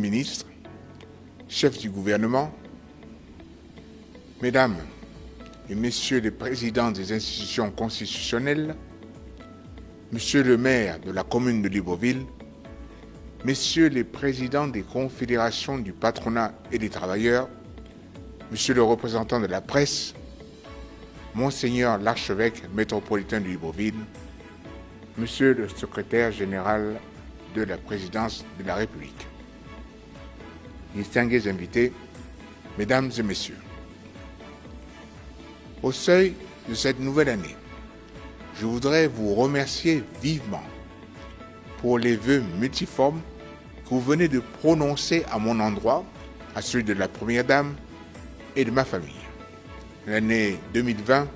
ministre, chef du gouvernement, Mesdames et Messieurs les présidents des institutions constitutionnelles, Monsieur le maire de la commune de Libreville, Messieurs les présidents des confédérations du patronat et des travailleurs, Monsieur le représentant de la presse, Monseigneur l'archevêque métropolitain de Libreville, Monsieur le secrétaire général de la présidence de la République. Distingués invités, Mesdames et Messieurs, au seuil de cette nouvelle année, je voudrais vous remercier vivement pour les vœux multiformes que vous venez de prononcer à mon endroit, à celui de la Première Dame et de ma famille. L'année 2020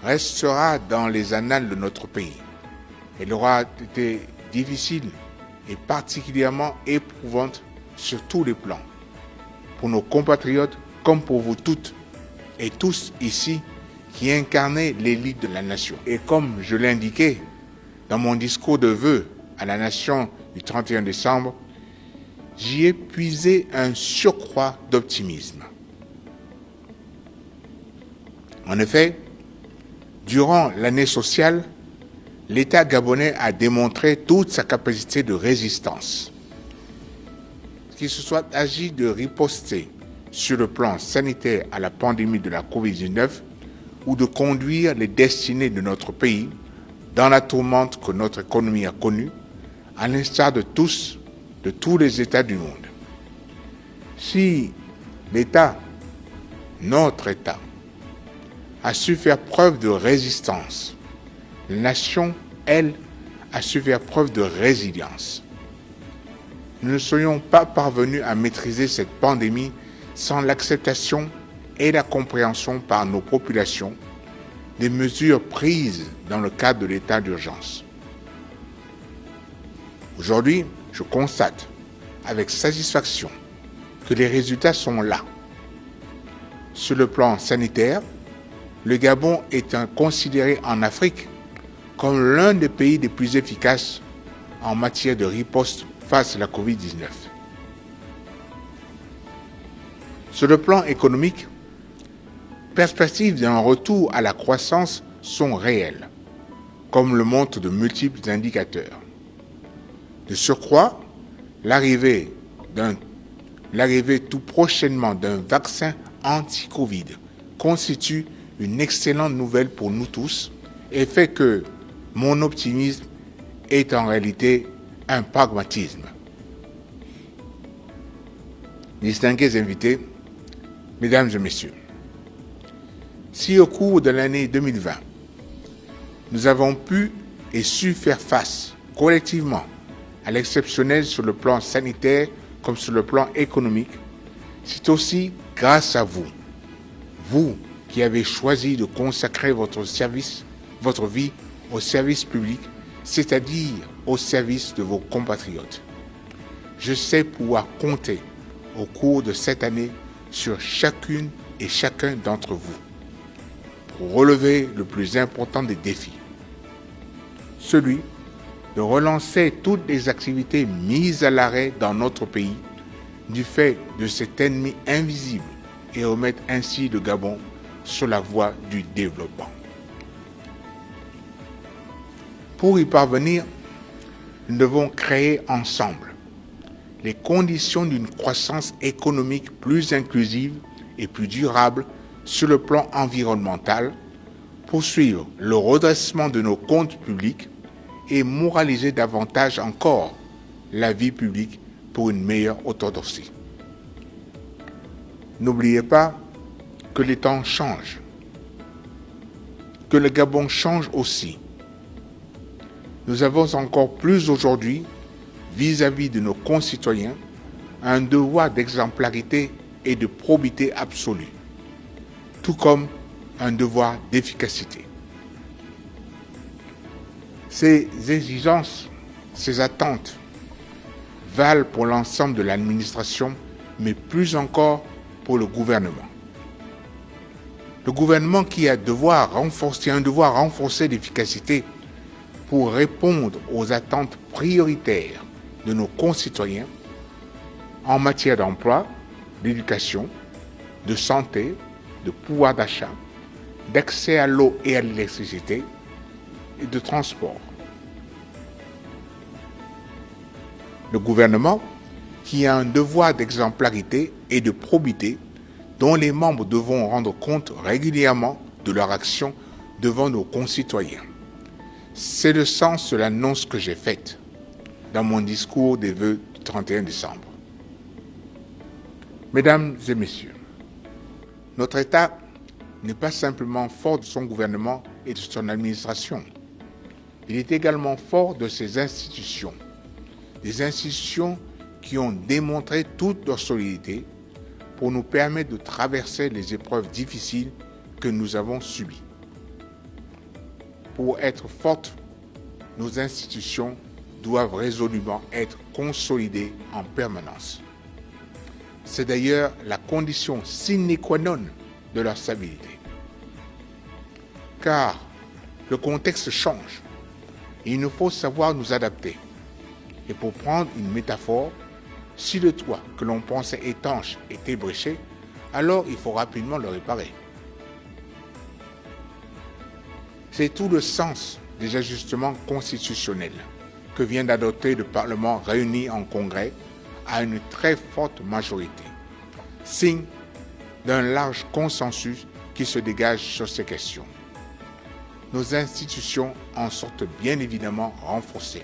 restera dans les annales de notre pays. Elle aura été difficile et particulièrement éprouvante sur tous les plans, pour nos compatriotes comme pour vous toutes et tous ici qui incarnez l'élite de la nation. Et comme je l'ai indiqué dans mon discours de vœux à la nation du 31 décembre, j'y ai puisé un surcroît d'optimisme. En effet, durant l'année sociale, l'État gabonais a démontré toute sa capacité de résistance. Qu'il se soit agi de riposter sur le plan sanitaire à la pandémie de la Covid-19 ou de conduire les destinées de notre pays dans la tourmente que notre économie a connue, à l'instar de tous les États du monde. Si l'État, notre État, a su faire preuve de résistance, la nation, elle, a su faire preuve de résilience. Nous ne serions pas parvenus à maîtriser cette pandémie sans l'acceptation et la compréhension par nos populations des mesures prises dans le cadre de l'état d'urgence. Aujourd'hui, je constate avec satisfaction que les résultats sont là. Sur le plan sanitaire, le Gabon est considéré en Afrique comme l'un des pays les plus efficaces en matière de riposte face à la Covid-19. Sur le plan économique, perspectives d'un retour à la croissance sont réelles, comme le montrent de multiples indicateurs. De surcroît, l'arrivée tout prochainement d'un vaccin anti-Covid constitue une excellente nouvelle pour nous tous et fait que mon optimisme est en réalité un pragmatisme. Distingués invités, Mesdames et Messieurs, si au cours de l'année 2020, nous avons pu et su faire face collectivement à l'exceptionnel sur le plan sanitaire comme sur le plan économique, c'est aussi grâce à vous, vous qui avez choisi de consacrer votre vie au service public, c'est-à-dire au service de vos compatriotes. Je sais pouvoir compter au cours de cette année sur chacune et chacun d'entre vous pour relever le plus important des défis, celui de relancer toutes les activités mises à l'arrêt dans notre pays du fait de cet ennemi invisible et remettre ainsi le Gabon sur la voie du développement. Pour y parvenir, nous devons créer ensemble les conditions d'une croissance économique plus inclusive et plus durable sur le plan environnemental, poursuivre le redressement de nos comptes publics et moraliser davantage encore la vie publique pour une meilleure orthodoxie. N'oubliez pas que les temps changent, que le Gabon change aussi. Nous avons encore plus aujourd'hui, vis-à-vis de nos concitoyens, un devoir d'exemplarité et de probité absolue, tout comme un devoir d'efficacité. Ces exigences, ces attentes valent pour l'ensemble de l'administration, mais plus encore pour le gouvernement. Le gouvernement qui a un devoir renforcé d'efficacité pour répondre aux attentes prioritaires de nos concitoyens en matière d'emploi, d'éducation, de santé, de pouvoir d'achat, d'accès à l'eau et à l'électricité et de transport. Le gouvernement, qui a un devoir d'exemplarité et de probité, dont les membres devront rendre compte régulièrement de leur action devant nos concitoyens. C'est le sens de l'annonce que j'ai faite dans mon discours des vœux du 31 décembre. Mesdames et messieurs, notre État n'est pas simplement fort de son gouvernement et de son administration. Il est également fort de ses institutions. Des institutions qui ont démontré toute leur solidité pour nous permettre de traverser les épreuves difficiles que nous avons subies. Pour être fortes, nos institutions doivent résolument être consolidées en permanence. C'est d'ailleurs la condition sine qua non de leur stabilité. Car le contexte change et il nous faut savoir nous adapter. Et pour prendre une métaphore, si le toit que l'on pensait étanche est ébréché, alors il faut rapidement le réparer. C'est tout le sens des ajustements constitutionnels que vient d'adopter le Parlement réuni en Congrès à une très forte majorité, signe d'un large consensus qui se dégage sur ces questions. Nos institutions en sortent bien évidemment renforcées,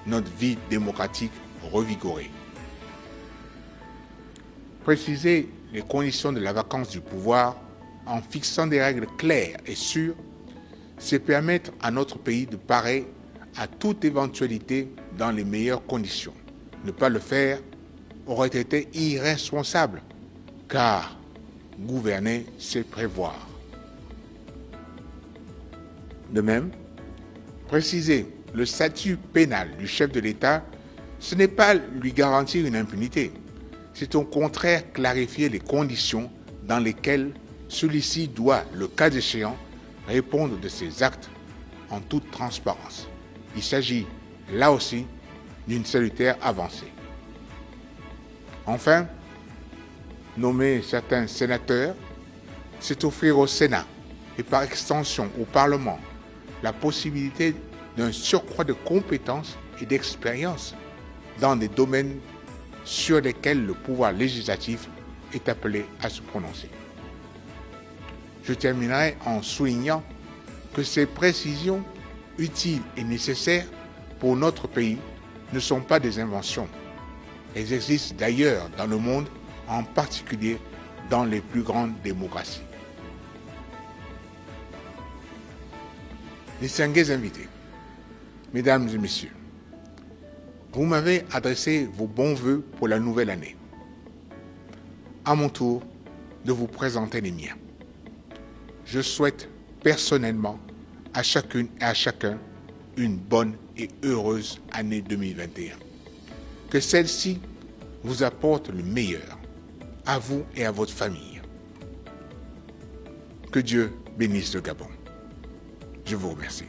notre vie démocratique revigorée. Préciser les conditions de la vacance du pouvoir en fixant des règles claires et sûres, c'est permettre à notre pays de parer à toute éventualité dans les meilleures conditions. Ne pas le faire aurait été irresponsable, car gouverner, c'est prévoir. De même, préciser le statut pénal du chef de l'État, ce n'est pas lui garantir une impunité, c'est au contraire clarifier les conditions dans lesquelles celui-ci doit, le cas échéant, répondre de ses actes en toute transparence. Il s'agit, là aussi, d'une salutaire avancée. Enfin, nommer certains sénateurs, c'est offrir au Sénat et par extension au Parlement la possibilité d'un surcroît de compétences et d'expérience dans des domaines sur lesquels le pouvoir législatif est appelé à se prononcer. Je terminerai en soulignant que ces précisions utiles et nécessaires pour notre pays ne sont pas des inventions. Elles existent d'ailleurs dans le monde, en particulier dans les plus grandes démocraties. Distingués invités, mesdames et messieurs, vous m'avez adressé vos bons vœux pour la nouvelle année. À mon tour de vous présenter les miens. Je souhaite personnellement à chacune et à chacun une bonne et heureuse année 2021. Que celle-ci vous apporte le meilleur, à vous et à votre famille. Que Dieu bénisse le Gabon. Je vous remercie.